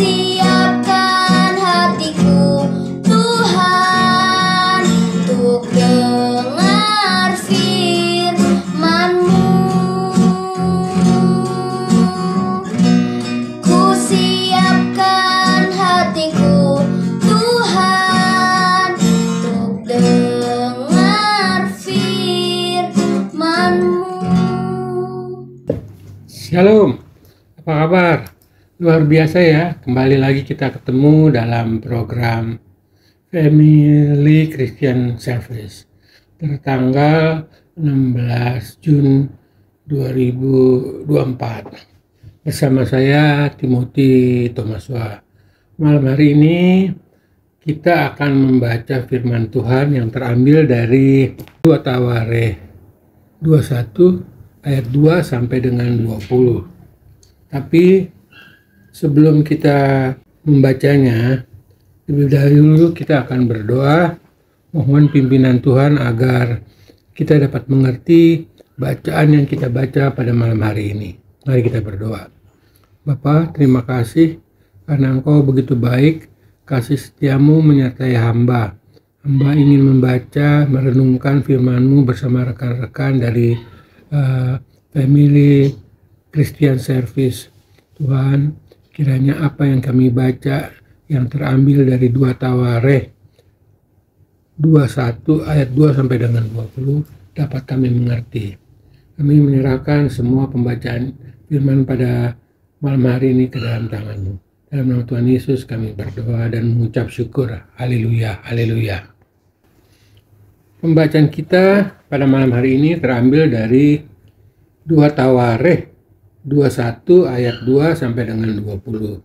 siapkan hatiku Tuhan untuk dengar firman-Mu. Ku siapkan hatiku Tuhan untuk dengar firman-Mu. Shalom, apa kabar? Luar biasa ya, kembali lagi kita ketemu dalam program Family Christian Service tertanggal 16 Jun 2024 bersama saya Timothy Thomaswa. Malam hari ini kita akan membaca firman Tuhan yang terambil dari 2 Tawarikh 21 ayat 2 sampai dengan 20. Tapi sebelum kita membacanya, lebih dahulu kita akan berdoa, mohon pimpinan Tuhan agar kita dapat mengerti bacaan yang kita baca pada malam hari ini. Mari kita berdoa. Bapa, terima kasih karena Engkau begitu baik, kasih setiamu menyertai hamba. Hamba ingin membaca, merenungkan firman-Mu bersama rekan-rekan dari Family Christian Service. Tuhan, kiranya apa yang kami baca yang terambil dari 2 Tawarikh 21 ayat 2 sampai dengan 20 dapat kami mengerti. Kami menyerahkan semua pembacaan firman pada malam hari ini ke dalam tangan-Mu. Dalam nama Tuhan Yesus kami berdoa dan mengucap syukur. Haleluya, haleluya. Pembacaan kita pada malam hari ini terambil dari 2 Tawarikh 21 ayat 2 sampai dengan 20.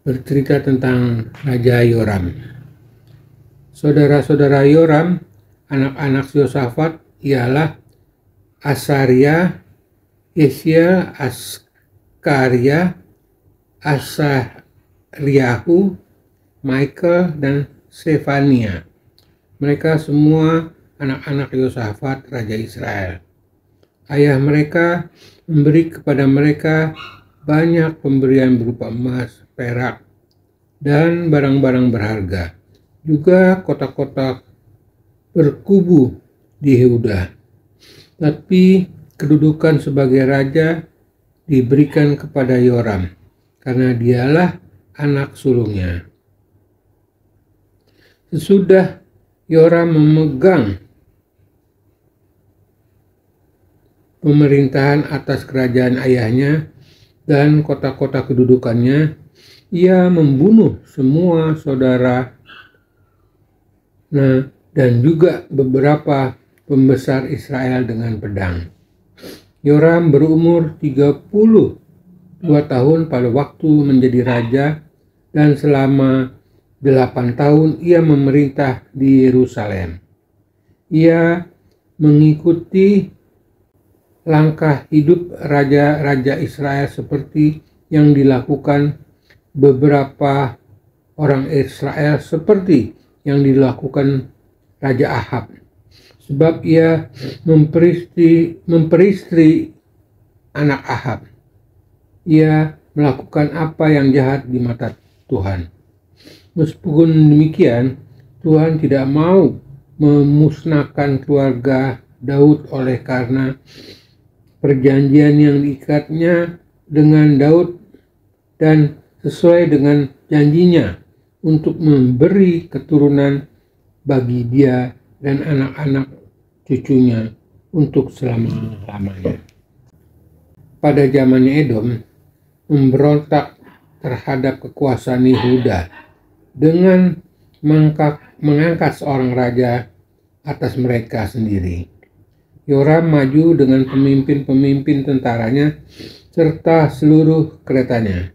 Bercerita tentang Raja Yoram. Saudara-saudara Yoram, anak-anak Yosafat ialah Asaria, Yesiel, Askaria, Asariahu, Michael, dan Sefania. Mereka semua anak-anak Yosafat, Raja Israel. Ayah mereka memberi kepada mereka banyak pemberian berupa emas, perak, dan barang-barang berharga. Juga kotak-kotak berkubu di Yehuda. Tapi kedudukan sebagai raja diberikan kepada Yoram, karena dialah anak sulungnya. Sesudah Yoram memegang pemerintahan atas kerajaan ayahnya dan kota-kota kedudukannya, ia membunuh semua saudara dan juga beberapa pembesar Israel dengan pedang. Yoram berumur 32 tahun pada waktu menjadi raja, dan selama 8 tahun ia memerintah di Yerusalem. Ia mengikuti langkah hidup raja-raja Israel seperti yang dilakukan beberapa orang Israel, seperti yang dilakukan Raja Ahab, sebab ia memperistri anak Ahab. Ia melakukan apa yang jahat di mata Tuhan. Meskipun demikian, Tuhan tidak mau memusnahkan keluarga Daud oleh karena perjanjian yang diikatnya dengan Daud dan sesuai dengan janjinya untuk memberi keturunan bagi dia dan anak-anak cucunya untuk selama-lamanya. Pada zamannya Edom memberontak terhadap kekuasaan Yehuda dengan mengangkat seorang raja atas mereka sendiri. Yoram maju dengan pemimpin-pemimpin tentaranya serta seluruh keretanya.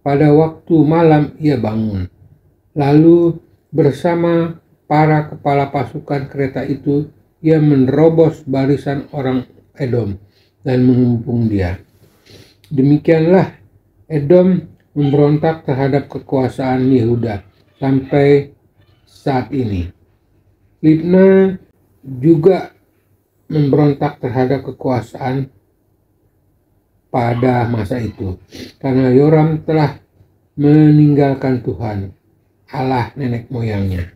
Pada waktu malam ia bangun, lalu bersama para kepala pasukan kereta itu ia menerobos barisan orang Edom dan mengepung dia. Demikianlah Edom memberontak terhadap kekuasaan Yehuda sampai saat ini. Libna juga memberontak terhadap kekuasaan pada masa itu, karena Yoram telah meninggalkan Tuhan, Allah nenek moyangnya.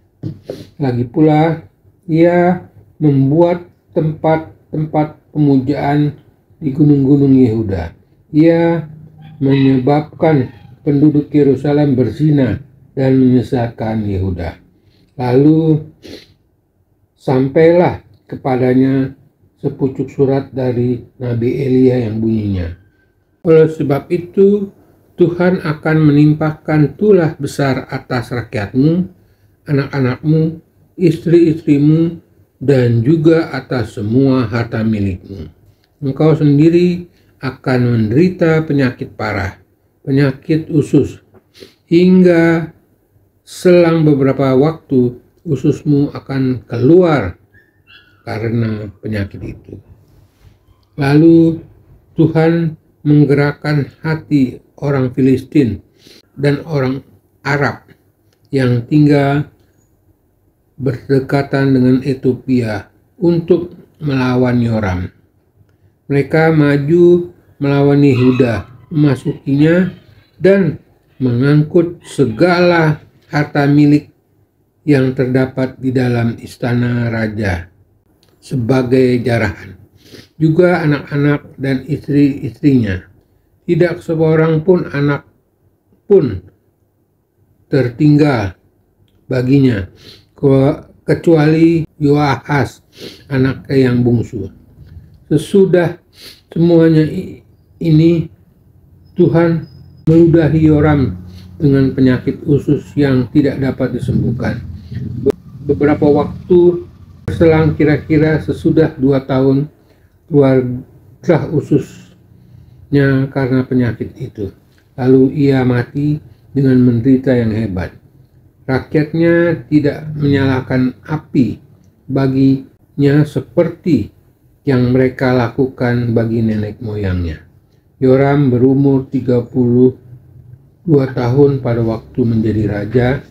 Lagi pula, ia membuat tempat-tempat pemujaan di gunung-gunung Yehuda. Ia menyebabkan penduduk Yerusalem berzina dan menyesatkan Yehuda. Lalu sampailah kepadanya sepucuk surat dari Nabi Elia yang bunyinya, oleh sebab itu Tuhan akan menimpakan tulah besar atas rakyatmu, anak-anakmu, istri-istrimu, dan juga atas semua harta milikmu. Engkau sendiri akan menderita penyakit parah, penyakit usus, hingga selang beberapa waktu ususmu akan keluar karena penyakit itu. Lalu Tuhan menggerakkan hati orang Filistin dan orang Arab yang tinggal berdekatan dengan Ethiopia untuk melawan Yoram. Mereka maju melawan Yehuda, memasukinya dan mengangkut segala harta milik yang terdapat di dalam istana raja sebagai jarahan. Juga anak-anak dan istri-istrinya. Tidak seorang pun anak pun tertinggal baginya, kecuali Yoahas, anaknya yang bungsu. Sesudah semuanya ini, Tuhan meludahi Yoram dengan penyakit usus yang tidak dapat disembuhkan. Beberapa waktu berselang, kira-kira sesudah 2 tahun, keluarlah ususnya karena penyakit itu. Lalu ia mati dengan menderita yang hebat. Rakyatnya tidak menyalakan api baginya seperti yang mereka lakukan bagi nenek moyangnya. Yoram berumur 32 tahun pada waktu menjadi raja.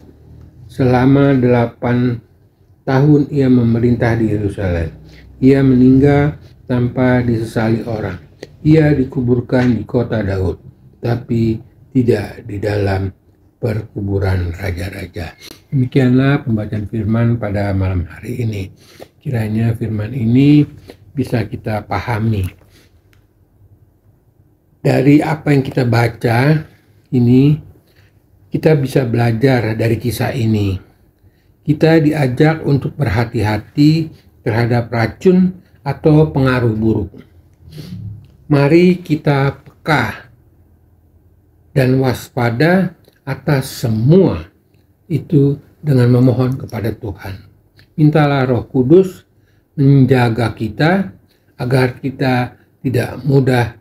Selama 8 tahun ia memerintah di Yerusalem. Ia meninggal tanpa disesali orang. Ia dikuburkan di kota Daud, tapi tidak di dalam perkuburan raja-raja. Demikianlah pembacaan firman pada malam hari ini. Kiranya firman ini bisa kita pahami. Dari apa yang kita baca ini, kita bisa belajar dari kisah ini. Kita diajak untuk berhati-hati terhadap racun atau pengaruh buruk. Mari kita peka dan waspada atas semua itu dengan memohon kepada Tuhan. Mintalah Roh Kudus menjaga kita agar kita tidak mudah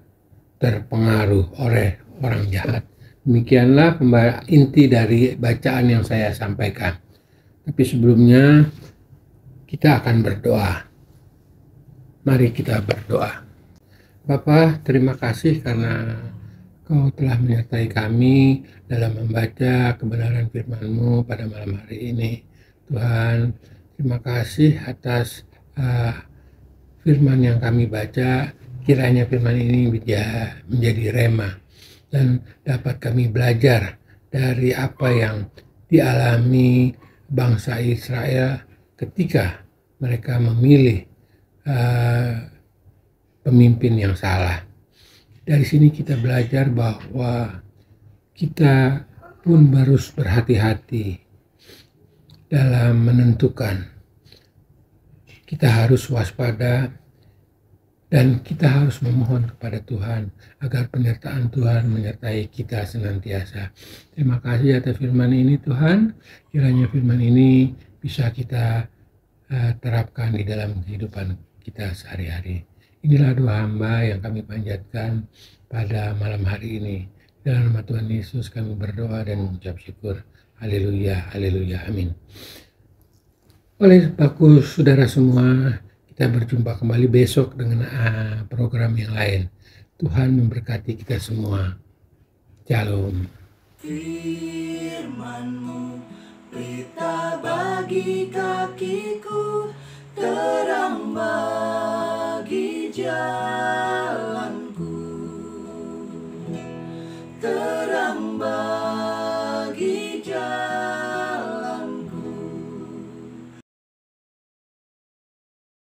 terpengaruh oleh orang jahat. Demikianlah inti dari bacaan yang saya sampaikan. Tapi sebelumnya kita akan berdoa. Mari kita berdoa. Bapa, terima kasih karena Kau telah menyertai kami dalam membaca kebenaran firman-Mu pada malam hari ini. Tuhan, terima kasih atas firman yang kami baca. Kiranya firman ini menjadi rema dan dapat kami belajar dari apa yang dialami bangsa Israel ketika mereka memilih pemimpin yang salah. Dari sini kita belajar bahwa kita pun harus berhati-hati dalam menentukan. Kita harus waspada dan kita harus memohon kepada Tuhan agar penyertaan Tuhan menyertai kita senantiasa. Terima kasih atas firman ini Tuhan. Kiranya firman ini bisa kita terapkan di dalam kehidupan kita sehari-hari. Inilah doa hamba yang kami panjatkan pada malam hari ini. Dalam nama Tuhan Yesus kami berdoa dan mengucap syukur. Haleluya, haleluya, amin. Oleh sebab saudara semua, kita berjumpa kembali besok dengan program yang lain. Tuhan memberkati kita semua. Shalom. Firman-Mu, berita bagi kakiku, terang